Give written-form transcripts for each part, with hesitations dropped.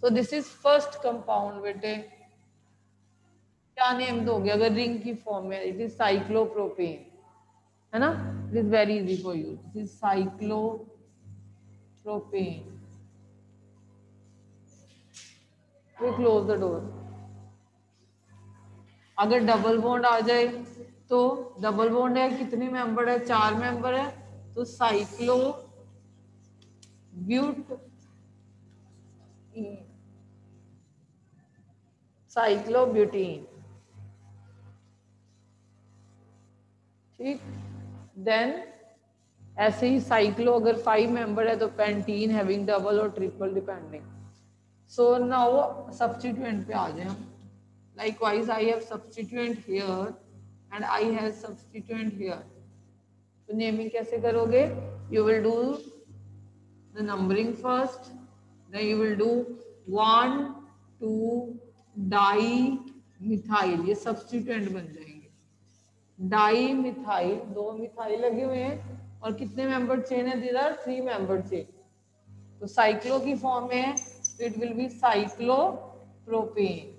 तो this is first compound बेटे, क्या नेम दोगे अगर रिंग की फॉर्म में? इट इज साइक्लोप्रोपेन, है ना? It is very easy for you, this is cyclopropane. We close the door. अगर डबल बॉन्ड आ जाए तो डबल बॉन्ड है, कितने मेंबर है? 4 मेंबर है, तो साइक्लो ब्यूट साइक्लोब्यूटीन, ठीक। देन ऐसे ही साइक्लो अगर 5 मेंबर है तो पेंटीन हैविंग डबल और triple depending. So now substituent पे आ जाए हम। Likewise I have substituent here and I have substituent here. तो नेमिंग कैसे करोगे? You will do the numbering first, then you will do 1 2 dimethyl, ये substituent बन जाएंगे। डाई मिथाइल, 2 मिथाइल लगे हुए हैं और कितने मेंबर चेन है? There are 3 member chain. तो साइक्लो की फॉर्म में है तो it will be cyclopropane,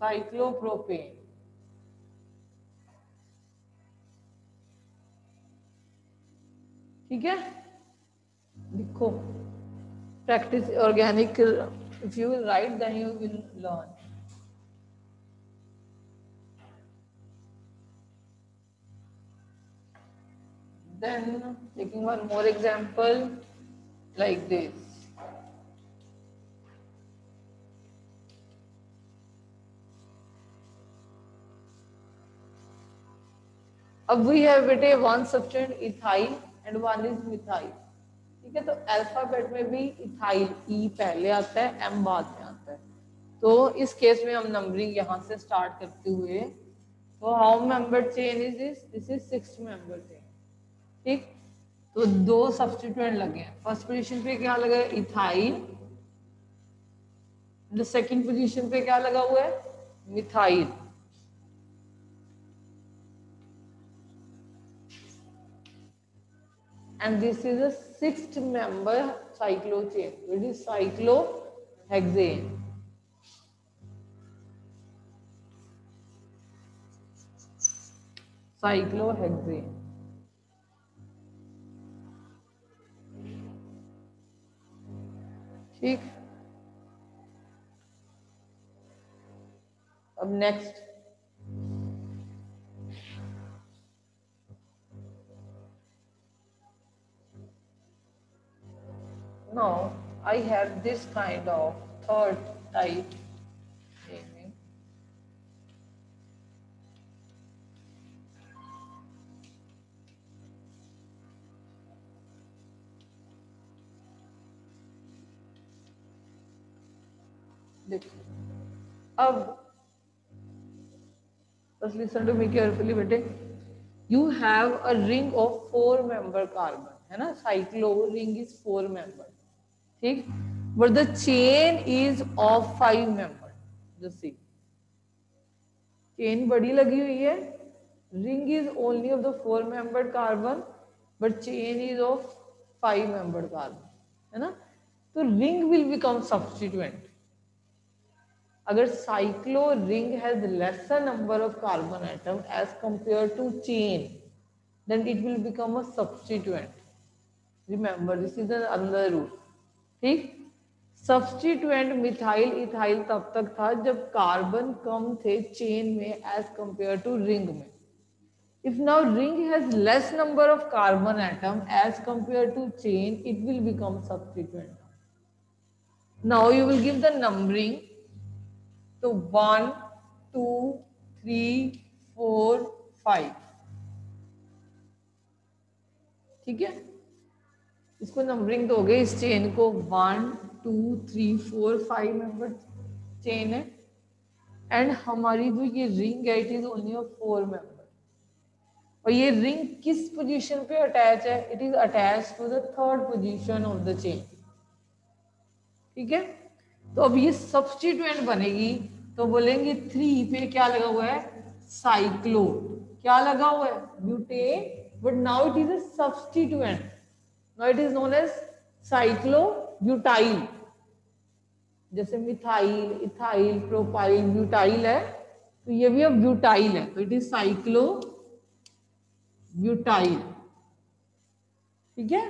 cyclopropane. ठीक है, लिखो practice organic, if you will write then you will learn. Then taking one more example like this. अब we have बेटे one substituent ethyl and one is methyl। ठीक है, तो alphabet में भी इथाइल ई पहले आता है, एम बाद में आता है। तो इस केस में हम नंबरिंग यहाँ से स्टार्ट करते हुए, तो how member chain is this? This is 6 member chain. ठीक, तो 2 सब्स्टिट्यूएंट लगे हैं। फर्स्ट पोजीशन पे क्या लगा है? इथाइल। द सेकंड पोजीशन पे क्या लगा हुआ है? Methyl. and this is a 6th member cyclo chain, it is cyclohexane। cyclohexane, ठीक। अब next, now I have this kind of third type naming। देखो अब just listen to me carefully बेटे। You have a ring of 4 member carbon, है ना? Cyclo ring is 4 member, ठीक। But the chain is of 5 member। Just see, chain बड़ी लगी हुई है, ring is only of the 4 membered carbon but chain is of 5 membered carbon, है ना? तो रिंग विल बिकम सब्स्टिट्यूएंट। अगर cyclo ring has lesser number of carbon atom as compare to chain, then it will become a substituent। remember this is another rule, ठीक। Substituent methyl ethyl तब तक था जब carbon कम थे chain में as compare to ring में। If now ring has less number of carbon atom as compare to chain, it will become substituent. Now you will give the numbering, तो 1 2 3 4 5, ठीक है। इसको नंबरिंग दोगे इस चेन को, 1 2 3 4 5 मेंबर चेन है and हमारी जो ये रिंग है it is only of 4 member. और ये रिंग किस पोजीशन पे अटैच है? It is attach to the third position of the chain, ठीक है। तो अब ये सब्स्टिट्यूएंट बनेगी तो बोलेंगे 3 पे क्या लगा हुआ है? साइक्लो। क्या लगा हुआ है? Butane, but now it is a substituent. Now it is known as साइक्लोब्यूटाइल, जैसे मिथाइल, इथाइल, प्रोपाइल, ब्यूटाइल है, तो ये भी अब ब्यूटाइल है, तो इट इज साइक्लोब्यूटाइल। ठीक है,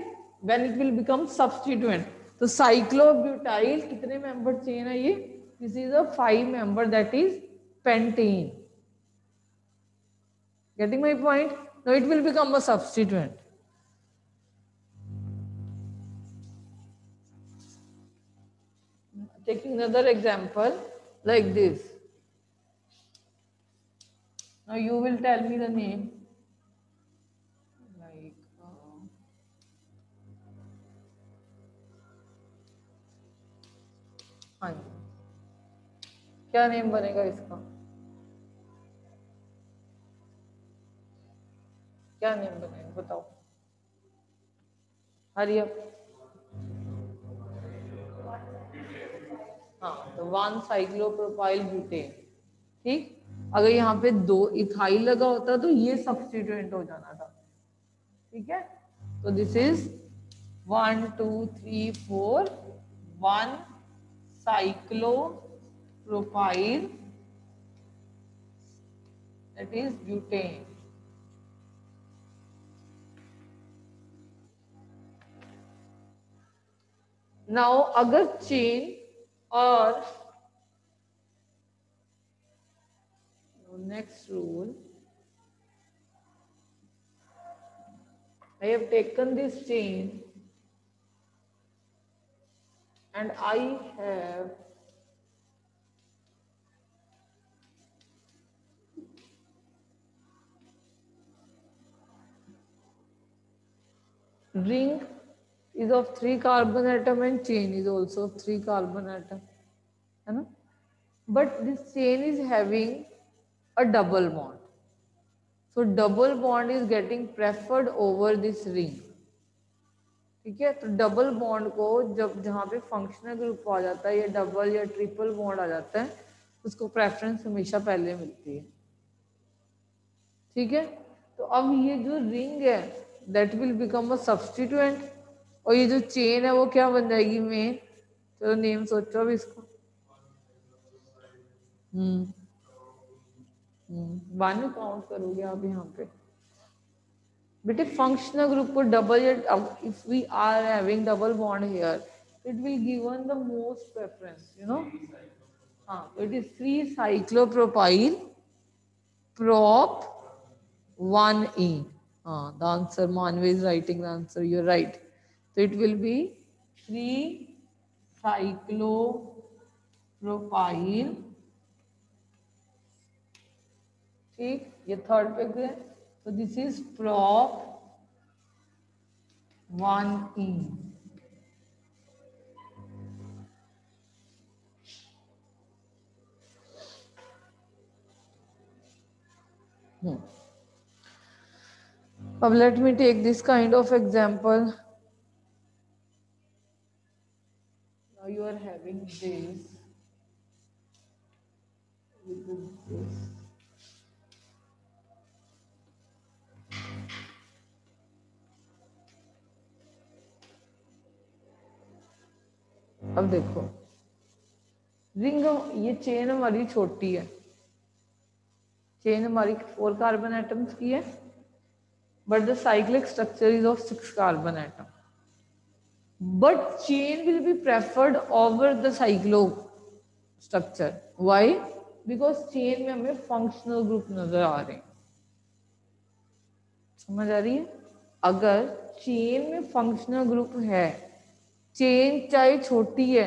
when it will become substituent. तो साइक्लोब्यूटाइल कितने मेंबर चेन है ये? This is a 5 member, that is pentane. Getting my point? Now it will become a substituent. Taking another example like this. Now you will tell me the name. Like हाँ जी, क्या name बनेगा इसका? क्या name बनेगा बताओ? Hurry up. हाँ, तो 1 cyclopropyl butane. ठीक, अगर यहाँ पे 2 इथाइल लगा होता तो ये सब्स्टिट्यूएंट हो जाना था। ठीक है, तो this is 1 2 3 4 1 cyclopropyl, that is butane. Now अगर चेन और next rule, I have taken this chain and I have ring is of 3 carbon atom and chain is also of 3 carbon atom, है ना? But this chain is having a double bond, so double bond is getting preferred over this ring. ठीक है, तो double bond को जब जहाँ पे functional group आ जाता है या डबल या ट्रिपल बॉन्ड आ जाता है, उसको प्रेफरेंस हमेशा पहले मिलती है। ठीक है, तो अब ये जो रिंग है that will become a substituent, और ये जो चेन है वो क्या बन जाएगी? मेन। चलो नेम सोचो अब इसको। वन काउंट करोगे आप यहाँ पे बेटे? फंक्शनल ग्रुप को double, if we are having double bond here, it will given the most preference, you know. हाँ, it is 3 cyclopropyl prop 1e. The answer, Manvi is writing the answer, you're right. So it will be 3 cyclopropyl. ठीक, ये third पे गए, तो this is prop 1e. अब let me take this kind of example. Now you are having this with this. अब देखो, ring, ये chain हमारी छोटी है, चेन हमारी 4 कार्बन एटम्स की है, but the cyclic structure is of 6 carbon atom. But chain will be preferred over the cyclo structure. Why? Because chain में हमें functional group नजर आ रहे हैं। समझ आ रही है? अगर चेन में फंक्शनल ग्रुप है, चेन चाहे छोटी है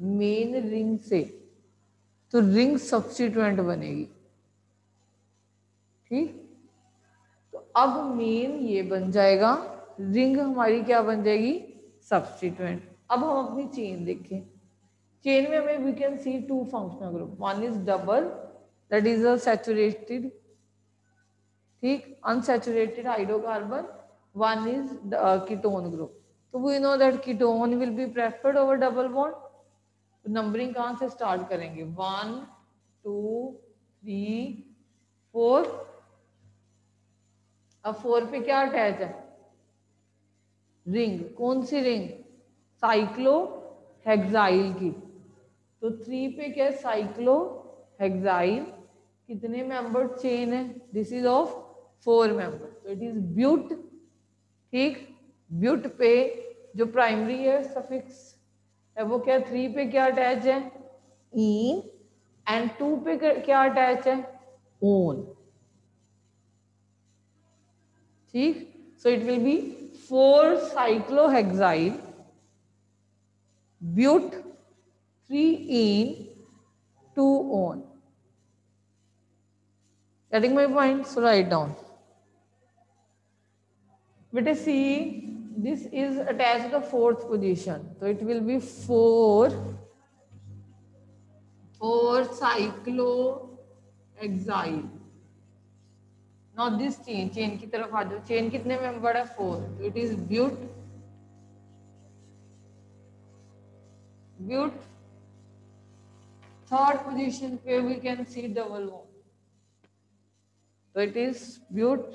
मेन रिंग से, तो रिंग सब्स्टिट्यूएंट बनेगी। ठीक, तो अब मेन ये बन जाएगा, रिंग हमारी क्या बन जाएगी? सब्स्टिट्यूएंट। अब हम अपनी चेन देखें, चेन में हमें we can see 2 functional group, one is double, that is a saturated, ठीक, unsaturated hydrocarbon, one is ketone group. तो we know that ketone will be preferred over double bond. तो नंबरिंग कहाँ से स्टार्ट करेंगे? 1 2 3 4। अब 4 पे क्या अटैच है? रिंग। कौन सी रिंग? साइक्लोहेक्साइल की। तो 3 पे क्या है, साइक्लोहेक्साइल। कितने मेंबर चेन है, दिस इज ऑफ 4 मेंबर, तो इट इज ब्यूट। ठीक, ब्यूट पे जो प्राइमरी है सफिक्स है वो क्या, 3 पे क्या अटैच है, इन, एंड 2 पे क्या अटैच है, ओन। ठीक, so it will be 4 cyclohexyl but 3 en 2 on. Getting my point? So write down. Let us see. This is attached to the 4th position. So it will be 4 cyclohexyl. Now this chain की तरफ आ जाओ। chain कितने member है, 4। So it is but 3rd position पे we can see double bond. So it is but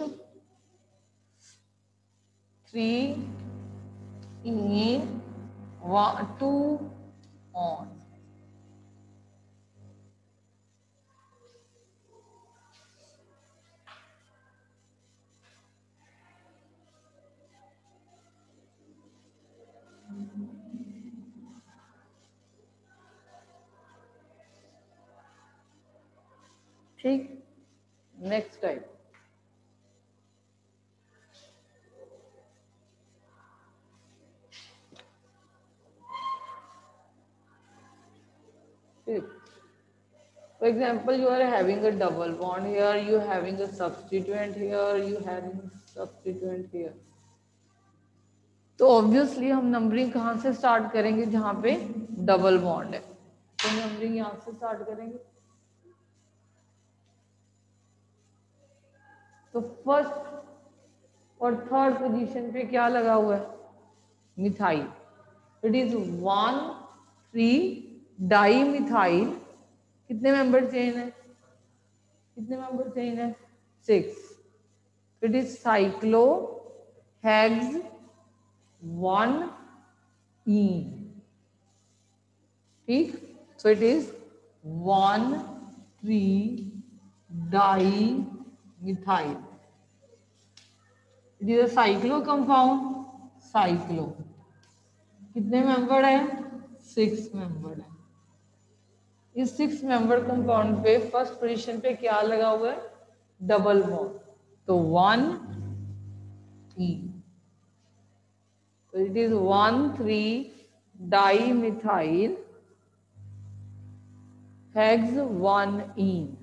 3 in 2 on. ठीक, next type. For example, you are having a double bond here, you having a substituent here, you having substituent here. तो obviously हम numbering कहाँ से start करेंगे, जहाँ पे double bond है, तो नंबरिंग यहाँ से स्टार्ट करेंगे। तो फर्स्ट और थर्ड पोजीशन पे क्या लगा हुआ है, methyl. It is 1 3 di methyl. कितने मेंबर चेन है, कितने मेंबर चेन है, 6। इट इज साइक्लो हेक्स 1 इन। ठीक, so it is 1 3 di methyl. It is a cyclo compound, cyclo. कितने मेंबर है, 6 मेंबर है। इस 6 मेंबर कंपाउंड पे फर्स्ट पोजीशन पे क्या लगा हुआ है, डबल बॉन्ड। तो 1 3, तो it is 1 3 di methyl hex 1 in.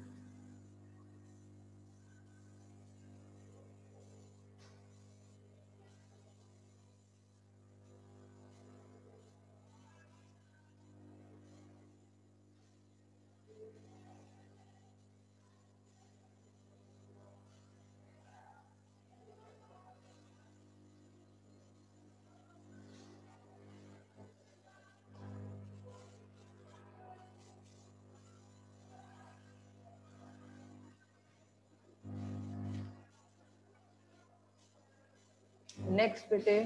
Next bete,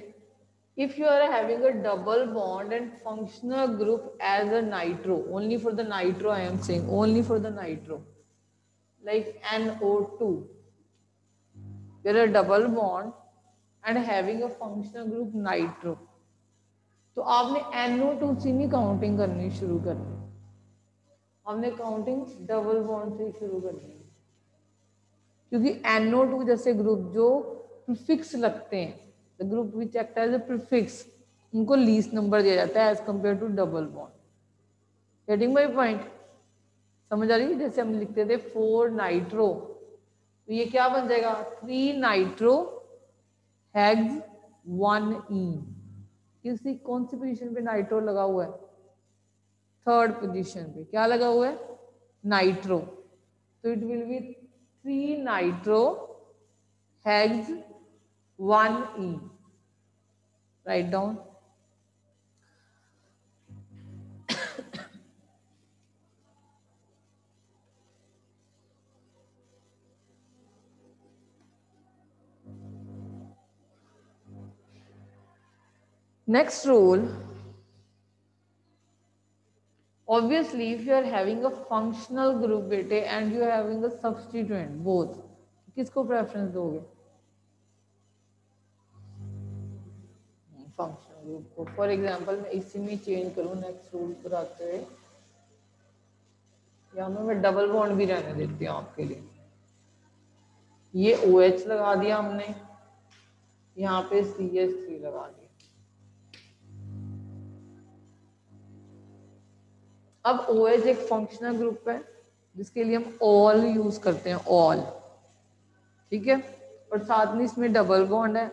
if you are having a double bond and functional group as a nitro, only for the nitro I am saying, only for the nitro, like NO2, there are double bond and having a functional group nitro, तो आपने NO2 से नहीं counting करनी शुरू करनी, हमने counting double bond से शुरू करनी है। क्योंकि NO2 जैसे ग्रुप जो प्रीफिक्स लगते हैं, the group which act as a prefix, उनको लीस्ट नंबर दिया जाता है as compare to double bond. Getting my point, समझ आ रही है? जैसे हम लिखते थे 4 नाइट्रो, तो ये क्या बन जाएगा, 3 नाइट्रो हेक्स 1 इन। किसी कौन सी पोजीशन पे नाइट्रो लगा हुआ है, थर्ड पोजीशन पे क्या लगा हुआ है, नाइट्रो। तो it will be 3 nitro hex 1 ene. Write down. Next rule, obviously if you are having a functional group बेटे and you are having a substituent both, किसको प्रेफरेंस दोगे? फंक्शनल ग्रुप को। फॉर एग्जांपल मैं इसी में change करूं next rule पर आते हुए, यहाँ में मैं डबल बॉन्ड भी रहने देती हूँ आपके लिए। ये OH लगा दिया हमने, यहाँ पे CH3 लगा दिया। अब OH एक फंक्शनल ग्रुप है जिसके लिए हम ऑल यूज करते हैं, ऑल, ठीक है, और साथ में इसमें डबल बॉन्ड है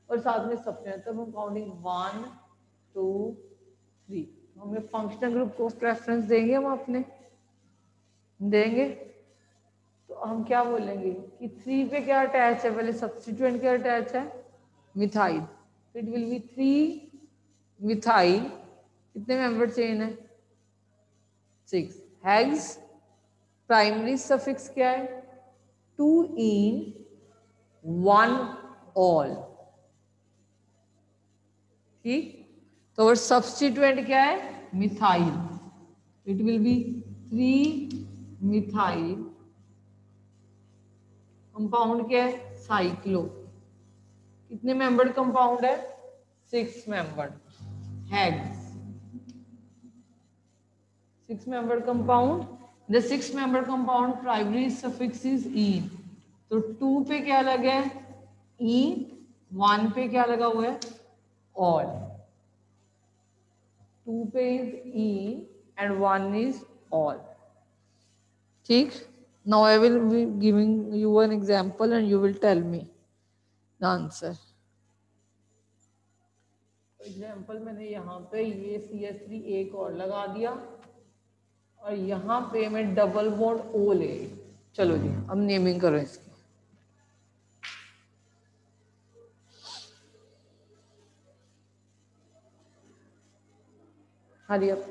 और साथ में सब्स्टिट्यूएंट, तब हम काउंटिंग 1 2 3, हमें फंक्शनल ग्रुप को प्रेफरेंस देंगे, हम अपने देंगे। तो हम क्या बोलेंगे कि 3 पे क्या अटैच है, पहले सब्स्टिट्यूएंट क्या अटैच है, methyl, it will be 3 methyl, कितने मेंबर चेन है, 6। हेक्स प्राइमरी सफिक्स क्या है, 2 इन 1 ऑल, ठीक। तो और सब्स्टिट्यूएंट क्या है, methyl, it will be 3 methyl, compound क्या है, साइक्लो, कितने मेंबर्ड कंपाउंड है, 6 membered, hex 6 membered compound, the 6 membered compound primary suffix is ene, तो 2 पे क्या लगा है, e, 1 पे क्या लगा हुआ है, all, 2 पे is e and 1 is all, ठीक। now I will be giving you an example and you will tell me the answer। Example मैंने यहाँ पे ये CH3 एक और लगा दिया और यहाँ पे मैं डबल बॉन्ड O ले, चलो जी अब नेमिंग करो इसकी। हरी अप,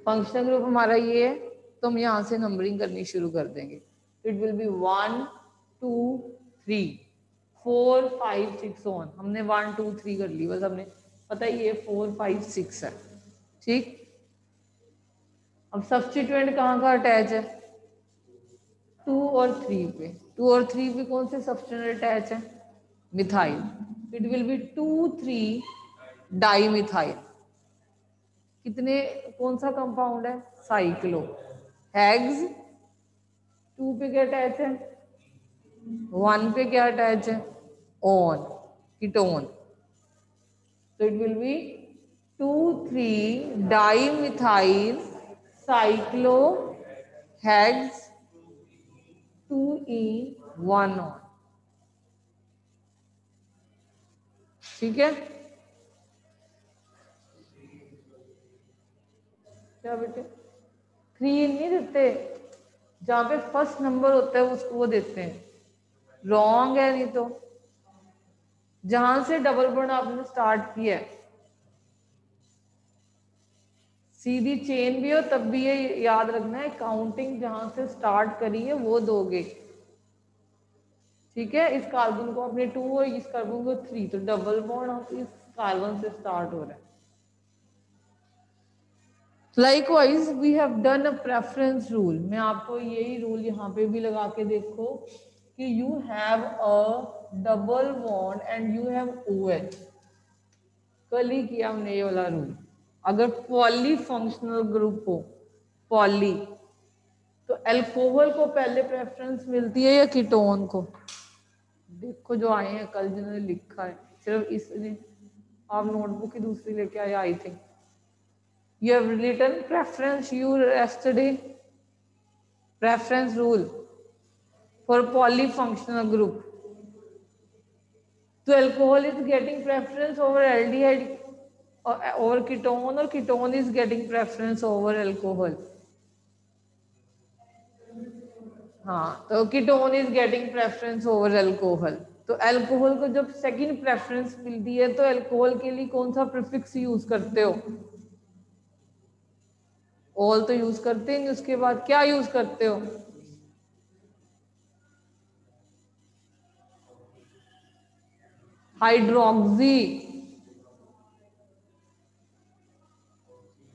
फंक्शनल ग्रुप हमारा ये है, तो हम यहाँ से नंबरिंग करनी शुरू कर देंगे। इट विल बी 1 2 3 4 5 6 1, हमने 1 2 3 कर ली, बस हमने पता है ये 4 5 6 है, ठीक। अब सब्स्टिट्यूएंट कहाँ का अटैच है, 2 और 3 पे, 2 और 3 पे कौन से सब्स्टिट्यूएंट अटैच है, methyl, it will be 2 3 di methyl, कितने, कौन सा कंपाउंड है, साइक्लो, हेग्स 2 पे क्या अटैच है, 1 पे क्या अटैच है, ऑन, कीटोन, तो it will be 2 3 di methyl cyclo hex 2 e 1 one, ठीक है। क्या बेटे 3 नहीं देते, जहां पे फर्स्ट नंबर होता है उसको वो देते हैं, रॉन्ग है, नहीं तो जहां से डबल बॉन्ड आपने स्टार्ट किया है, सीधी चेन भी हो तब भी ये याद रखना है, काउंटिंग जहां से स्टार्ट करी है वो दोगे, ठीक है। इस कार्बन को आपने 2 और इस कार्बन को 3, तो डबल बॉन्ड इस कार्बन से स्टार्ट हो रहा है। Likewise we have done a preference rule, मैं आपको यही रूल यहाँ पे भी लगा के देखो कि you have a double bond and you have OH, कल ही किया हमने ये वाला रूल। अगर पॉली फंक्शनल ग्रुप हो, पॉली, तो अल्कोहल को पहले प्रेफरेंस मिलती है या कीटोन को, देखो जो आए हैं कल जिन्होंने लिखा है, सिर्फ इसने आप नोटबुक की दूसरी लेके आए, I think you have written preference you yesterday, preference rule for polyfunctional group, so alcohol is getting preference over aldehyde or over ketone, or ketone is getting preference over alcohol, हाँ, तो ketone is getting preference over alcohol, तो alcohol को जब second preference मिलती है तो alcohol के लिए कौन सा प्रीफिक्स यूज करते हो, ऑल तो यूज करते हैं, उसके बाद क्या यूज करते हो, हाइड्रोक्सी,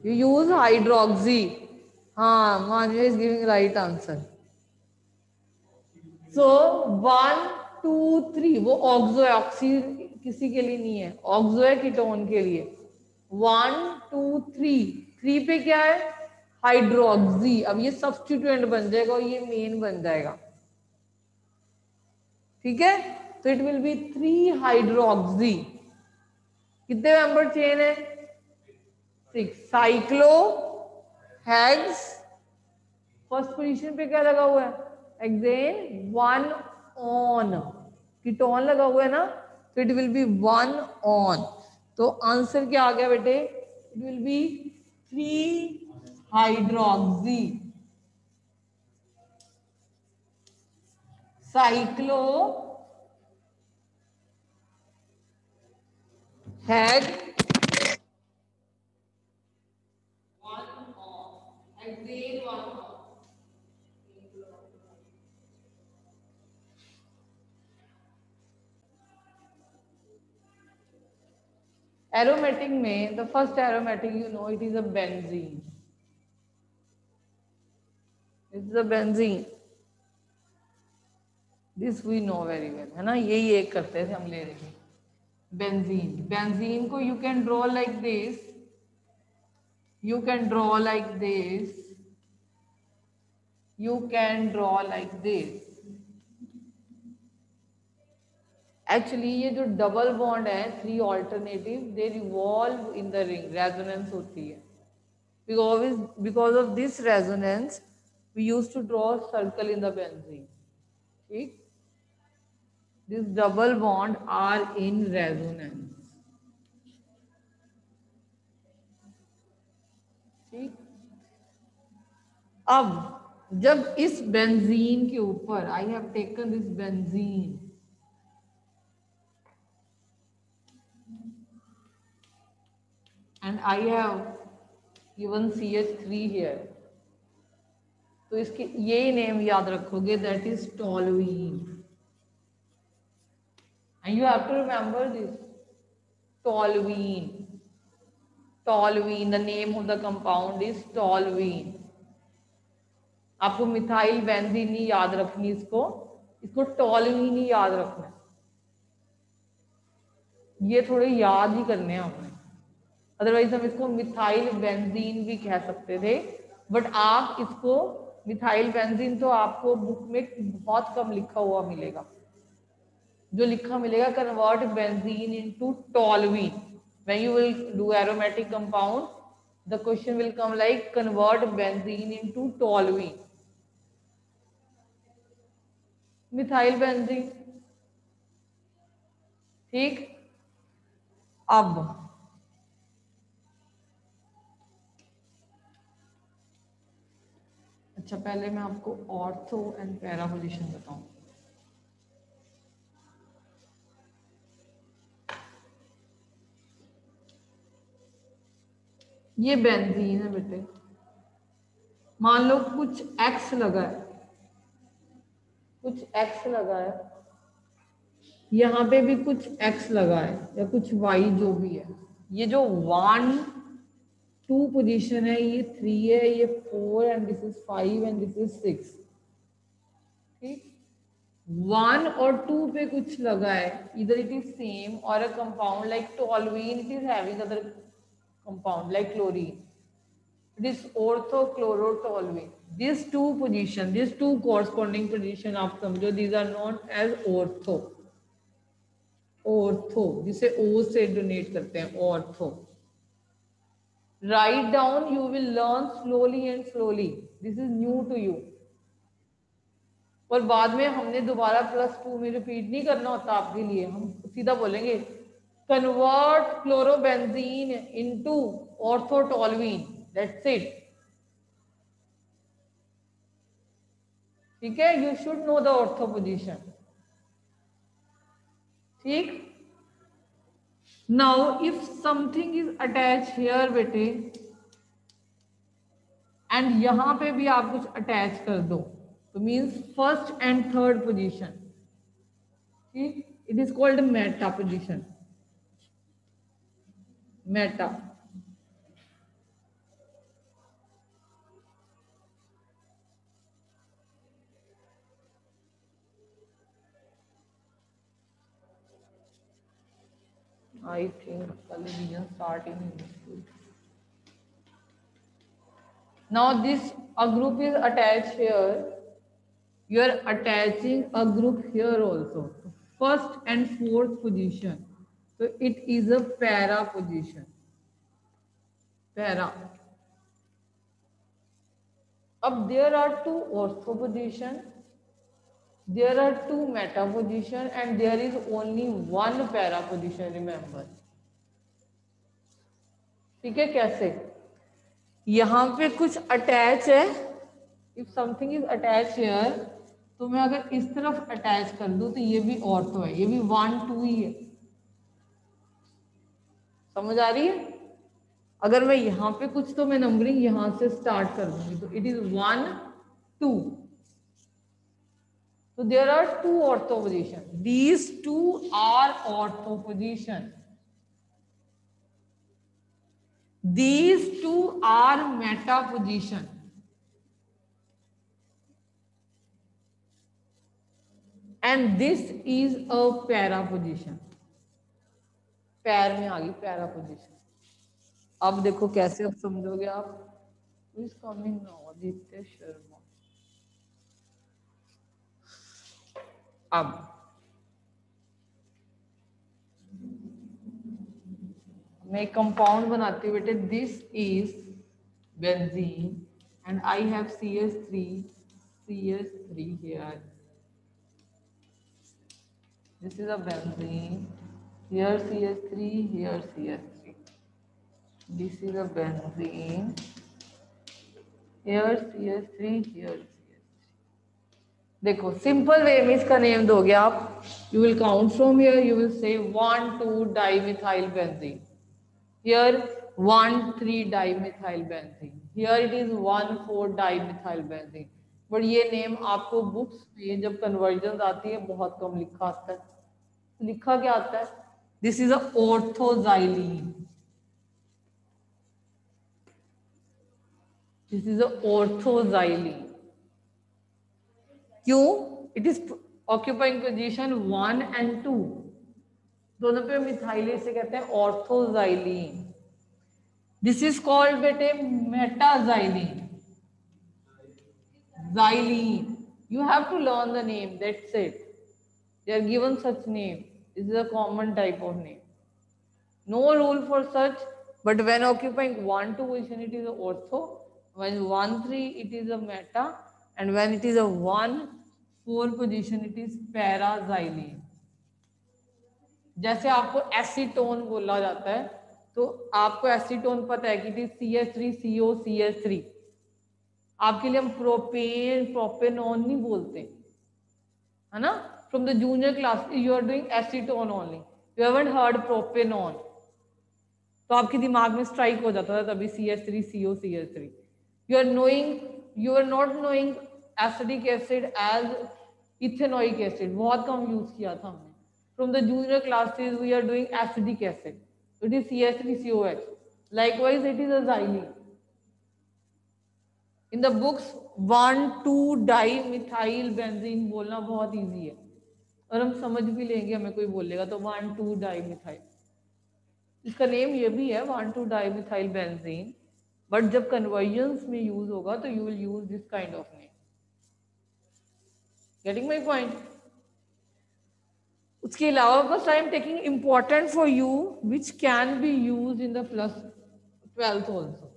यू यूज हाइड्रोक्सी। हाँ, Manviya is giving right answer. So 1 2 3 वो ऑक्सो है, ऑक्सी किसी के लिए नहीं है, ऑक्सो है कीटोन के लिए। 1 2 3, 3 पे क्या है? हाइड्रोक्सी। अब ये सब्स्टिट्यूएंट बन जाएगा और ये मेन बन जाएगा, ठीक है। तो इट विल बी 3 हाइड्रोक्सी। कितने मेंबर चेन है? 6। साइक्लो हेक्स, फर्स्ट पोजीशन पे क्या लगा हुआ है? हेक्सेन 1 ऑन, कीटोन लगा हुआ है ना, तो इट विल बी 1 ऑन। तो आंसर क्या आ गया बेटे? It will be 3 hydroxy cyclo hex 1 one, hexene 1 one. Aromatic में the first aromatic you know it is a benzene, it's a benzene, this we know very well, है ना, यही एक करते थे हम ले रहे हैं। बेंजीन, बेंजीन को you can draw like this, you can draw like this, you can draw like this। Actually ये जो डबल बॉन्ड है, 3 alternative, they revolve in the ring, resonance होती है। Because of this resonance we use to draw circle in the benzene, ठीक। This double bond are in resonance, ठीक। अब जब इस बेंजीन के ऊपर I have taken this benzene, and I have given CH3 here, तो इसके ये नेम याद रखोगे, that is toluene, and you have to remember this toluene. Toluene, the name of the compound is toluene. आपको methyl benzene नहीं याद रखनी, इसको इसको टॉलवीन ही याद रखना है। ये थोड़े याद ही करने हैं हमने, अदरवाइज हम इसको मिथाइल बेंजीन भी कह सकते थे, बट आप इसको मिथाइल बेंजीन तो आपको बुक में बहुत कम लिखा हुआ मिलेगा। जो लिखा मिलेगा, convert benzene into toluene, when you will do aromatic compound the question will come like convert benzene into toluene, methyl benzene, ठीक। अब अच्छा, पहले मैं आपको ऑर्थो एंड पैरा पोजीशन बताऊं। ये बेंजीन है बेटे, मान लो कुछ एक्स लगा है, कुछ एक्स लगा है, यहाँ पे भी कुछ एक्स लगा है या कुछ वाई जो भी है। ये जो 1 2 पोजीशन है, ये 3 है, ये 4 and this is 5 and this is 6, ठीक। 1 और 2 पे कुछ लगा है, इधर इट इज सेम और a compound like toluene, it is having other compound like chlorine, this orthochlorotoluene, these two position, these two corresponding position आप समझो, these are known as ortho, ortho जिसे ओ से डोनेट करते हैं, ortho. Write down, you will learn slowly and slowly, this is new to you, और बाद में हमने दोबारा +2 में रिपीट नहीं करना होता आपके लिए, हम सीधा बोलेंगे convert chlorobenzene into orthotoluene, that's it, ठीक है। You should know the ortho position, ठीक। Now if something is attach here बेटे, एंड यहां पे भी आप कुछ अटैच कर दो, तो means first and third position, ठीक। It is called meta position. Meta. I think collision starting in this field. Now this a group is attached here. You are attaching a group here also. First and fourth position. So it is a para position. Para. Up there are two ortho position. There are two meta position and there is only one para position. Remember. ठीक है कैसे? यहाँ पे कुछ attach है. If something is attach here तो मैं अगर इस तरफ अटैच कर दूं तो ये भी ऑर्थो है, ये भी 1 2 ही है. समझ आ रही है? अगर मैं यहाँ पे कुछ तो मैं नंबरिंग यहाँ से स्टार्ट कर दूंगी तो it is 1 2. So there are two ortho position. These two are ortho position. These two are meta position. And this is a para position. पैर में आ गई पैरा पोजिशन. अब देखो कैसे अब समझोगे आप. Who is coming now? Aditya Sharma. अब मैं कंपाउंड बनाती हूँ बेटे. This is benzene and I have CH3 here. This is a benzene. Here CH3, here CH3. This is a benzene. Here CH3, here CH3. देखो सिंपल वे में इसका name दोगे आप. You will count from here. You will say 1 2 dimethyl benzene. Here 1 3 dimethyl benzene. Here it is 1 4 dimethyl benzene. But ये name आपको books में जब conversion आती है बहुत कम लिखा आता है. लिखा क्या आता है? This is a orthoxylene. This is a orthoxylene. क्यों? It is occupying position 1 and 2. दोनों पे मिथाइल से कहते हैं ऑर्थोजाइलीन. दिस इज कॉल्ड बेटे metaxylene. Xylene. You have to learn the name. That's it. They are given such name. This is a common type of name. No rule for such. But when occupying 1 2 position, it is a ortho. When 1 3, it is a meta. And when it is a 1 4 position, it is paraxylene. जैसे आपको acetone बोला जाता है तो आपको acetone पता है कि इट इज CH3CO CH3. आपके लिए हम प्रोपेनॉन नहीं बोलते है ना. From the junior class you are doing acetone only. You haven't heard propanone. तो आपके दिमाग में स्ट्राइक हो जाता था तभी CH3CO CH3. You are not knowing acidic acid as ethanoic acid. बहुत कम यूज किया था हमने. From the junior classes we are doing acidic acid. It is CH3COH. Likewise it is a xylene. In the books 1 2 dimethyl benzene बोलना बहुत easy है और हम समझ भी लेंगे. हमें कोई बोलेगा तो 1 2 डाइमिथाइल. इसका नेम ये भी है 1 2 डाइमिथाइल बेंजीन. बट जब कन्वर्जन्स में यूज होगा तो you will use this kind of name. Getting my point? उसके अलावा बस I am taking important for you which can be use in the +12th also.